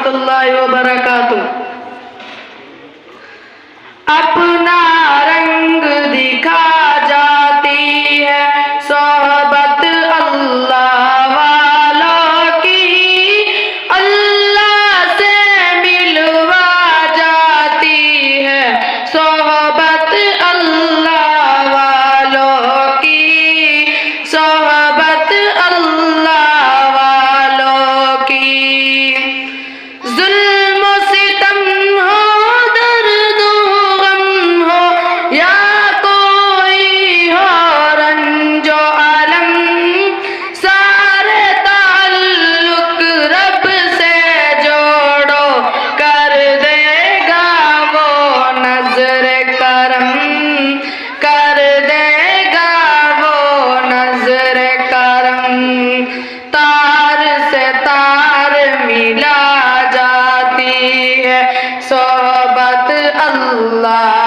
रहमतुल्लाहि व बरकातुहू। अपना रंग दिखा जाती है सोहबत अल्लाह वालों की, अल्लाह से मिलवा जाती है सोहबत अल्लाह वालों की, सोहबत अल्लाह वालों की। जुल्म सितम हो, दर्द गम हो, या कोई हो रंजो आलम, सारे ताल्लुक रब से जोड़ो, कर देगा वो नजर करम, कर देगा वो नजर करम। तार से तार मिला जाती है सोहबत अल्लाह